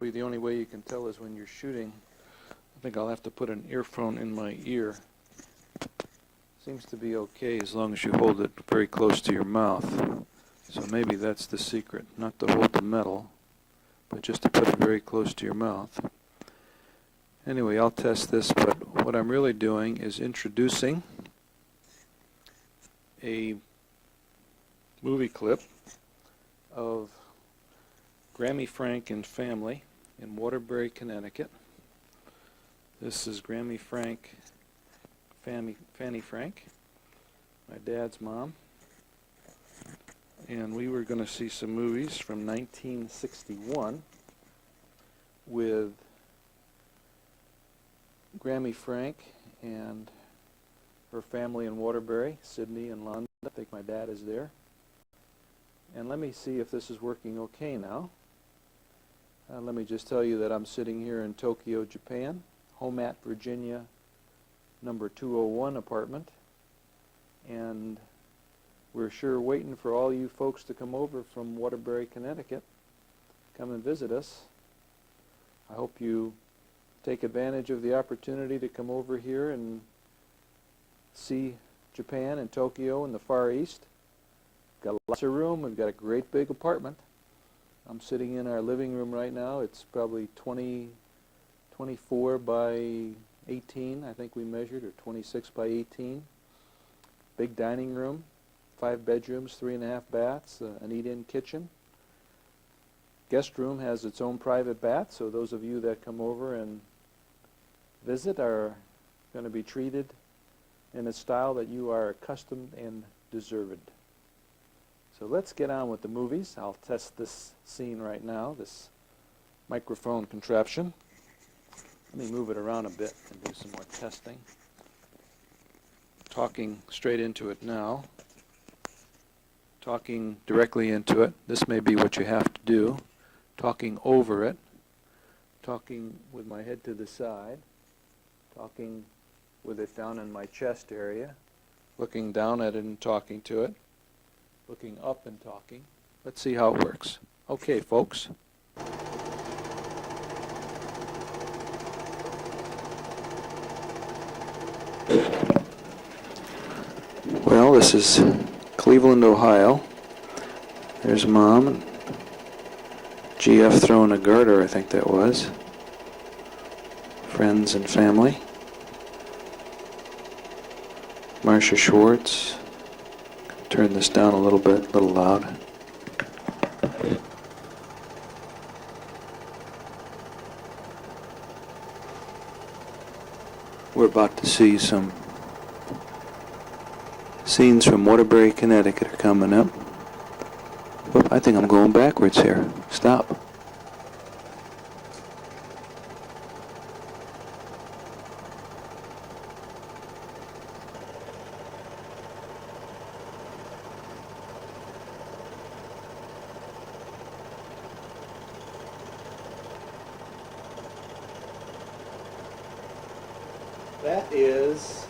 The only way you can tell is when you're shooting. I think I'll have to put an earphone in my ear. Seems to be okay as long as you hold it very close to your mouth. So maybe that's the secret, not to hold the metal, but just to put it very close to your mouth. Anyway, I'll test this, but what I'm really doing is introducing a movie clip of Grammy Frank and family in Waterbury, Connecticut. This is Grammy Frank, Fannie Frank, my dad's mom. And we were going to see some movies from 1961 with Grammy Frank and her family in Waterbury, Sydney and London. I think my dad is there. And let me see if this is working okay now. Let me just tell you that I'm sitting here in Tokyo, Japan, home at Virginia, number 201 apartment. And we're sure waiting for all you folks to come over from Waterbury, Connecticut. Come and visit us. I hope you take advantage of the opportunity to come over here and see Japan and Tokyo and the Far East. Got lots of room. We've got a great big apartment. I'm sitting in our living room right now. It's probably 24 by 18, I think we measured, or 26 by 18. Big dining room, 5 bedrooms, 3.5 baths, an eat-in kitchen. Guest room has its own private bath, so those of you that come over and visit are going to be treated in a style that you are accustomed and deserved. So let's get on with the movies. I'll test this scene right now, this microphone contraption. Let me move it around a bit and do some more testing. Talking straight into it now. Talking directly into it. This may be what you have to do. Talking over it. Talking with my head to the side. Talking with it down in my chest area. Looking down at it and talking to it. Looking up and talking. Let's see how it works. Okay, folks. Well, this is Cleveland, Ohio. There's Mom and GF throwing a garter, I think that was. Friends and family. Marcia Schwartz. Turn this down a little bit, a little loud. We're about to see some scenes from Waterbury, Connecticut are coming up. Whoop, I think I'm going backwards here. Stop. That is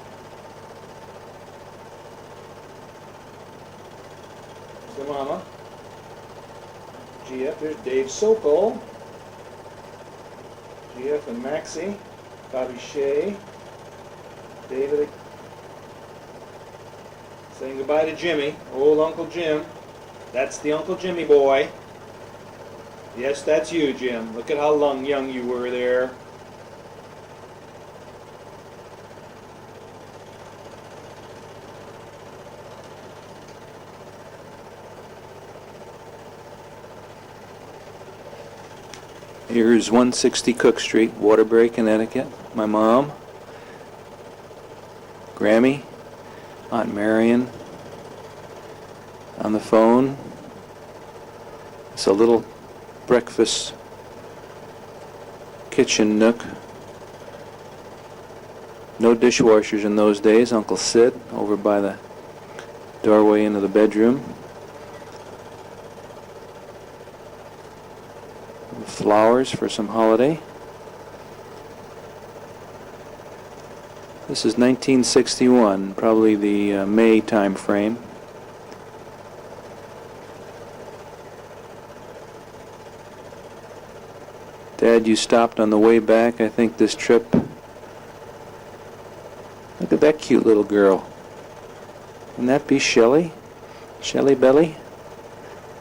the mama. GF, there's Dave Sokol. GF and Maxie. Bobby Shea. David. Saying goodbye to Jimmy. Old Uncle Jim. That's the Uncle Jimmy boy. Yes, that's you, Jim. Look at how young you were there. Here's 160 Cook Street, Waterbury, Connecticut. My mom, Grammy, Aunt Marion on the phone. It's a little breakfast kitchen nook. No dishwashers in those days. Uncle Sid over by the doorway into the bedroom. Flowers for some holiday. This is 1961, probably the May time frame. Glad you stopped on the way back. I think this trip... Look at that cute little girl. Wouldn't that be Shelley? Shelley Belly?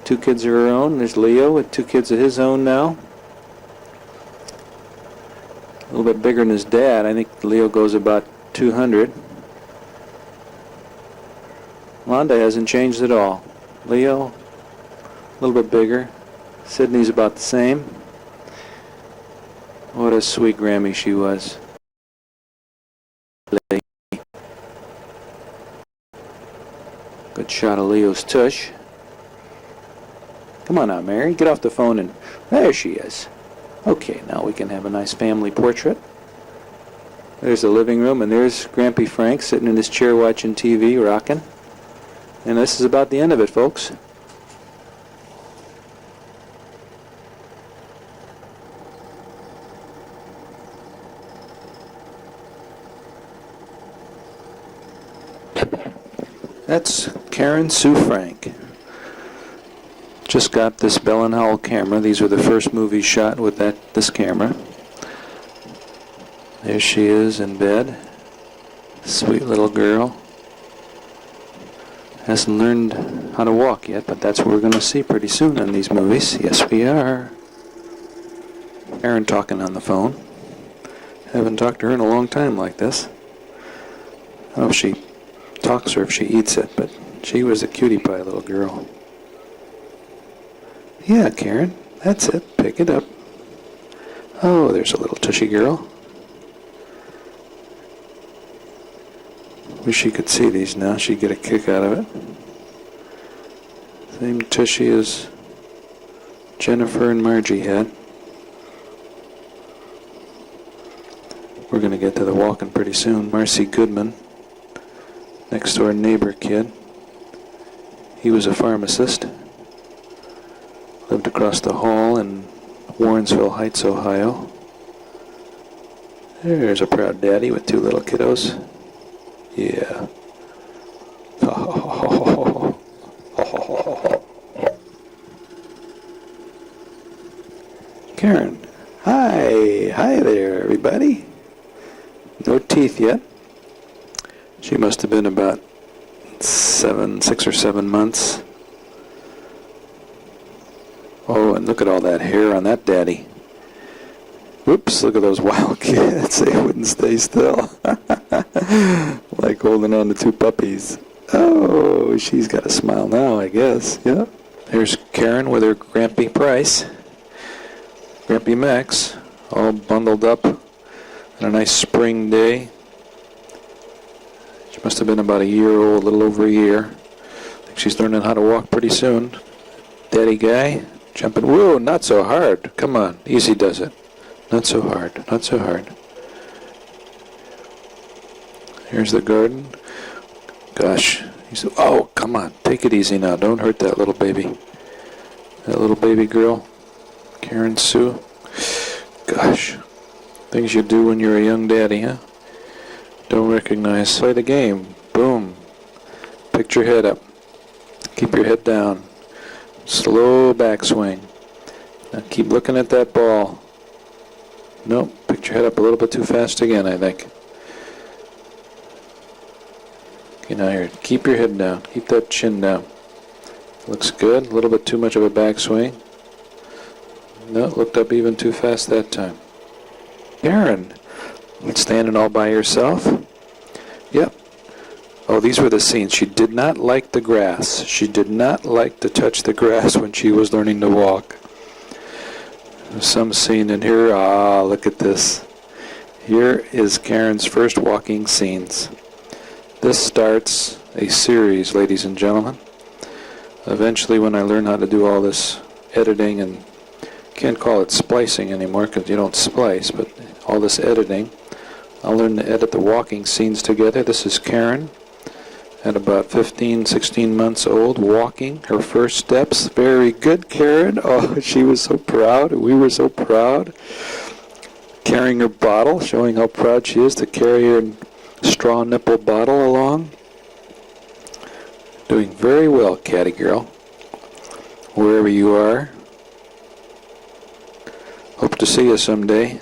2 kids of her own. There's Leo with 2 kids of his own now. A little bit bigger than his dad. I think Leo goes about 200. Londa hasn't changed at all. Leo, a little bit bigger. Sydney's about the same. What a sweet Grammy she was. Good shot of Leo's tush. Come on now, Mary. Get off the phone and... There she is. Okay, now we can have a nice family portrait. There's the living room, and there's Grampy Frank sitting in his chair watching TV, rocking. And this is about the end of it, folks. That's Caryn Sue Frank. Just got this Bell & Howell camera. These were the first movies shot with this camera. There she is in bed. Sweet little girl. Hasn't learned how to walk yet, but that's what we're going to see pretty soon in these movies. Yes, we are. Caryn talking on the phone. Haven't talked to her in a long time like this. I don't know if she talks or if she eats it, but she was a cutie pie little girl. Yeah, Caryn, that's it. Pick it up. Oh, there's a little tushy girl. Wish she could see these now. She'd get a kick out of it. Same tushy as Jennifer and Margie had. We're going to get to the walking pretty soon. Marcy Goodman, next door neighbor kid. He was a pharmacist. Lived across the hall in Warrensville Heights, Ohio. There's a proud daddy with 2 little kiddos. Yeah. Caryn. Hi there, everybody. No teeth yet. She must have been about 6 or 7 months. Oh, and look at all that hair on that daddy. Whoops, look at those wild kids. They wouldn't stay still. Like holding on to 2 puppies. Oh, she's got a smile now, I guess. Yeah. There's Caryn with her Grampy Price. Grampy Max, all bundled up on a nice spring day. She must have been about a year old, a little over a year. I think she's learning how to walk pretty soon. Daddy guy, jumping. Whoa, not so hard. Come on, easy does it. Not so hard, not so hard. Here's the garden. Gosh. Oh, come on. Take it easy now. Don't hurt that little baby. That little baby girl. Caryn Sue. Gosh. Things you do when you're a young daddy, huh? Don't recognize. Play the game. Boom. Pick your head up. Keep your head down. Slow backswing. Now keep looking at that ball. Nope. Pick your head up a little bit too fast again, I think. Okay, now here. Keep your head down. Keep that chin down. Looks good. A little bit too much of a backswing. No, looked up even too fast that time. Caryn. Standing all by yourself? Yep. Oh, these were the scenes. She did not like the grass. She did not like to touch the grass when she was learning to walk. There's some scene in here. Ah, look at this. Here is Caryn's first walking scenes. This starts a series, ladies and gentlemen. Eventually, when I learn how to do all this editing, and can't call it splicing anymore because you don't splice, but all this editing, I'll learn to edit the walking scenes together. This is Caryn at about 15, 16 months old, walking her first steps. Very good, Caryn. Oh, she was so proud. We were so proud. Carrying her bottle, showing how proud she is to carry her straw nipple bottle along. Doing very well, catty girl. Wherever you are. Hope to see you someday.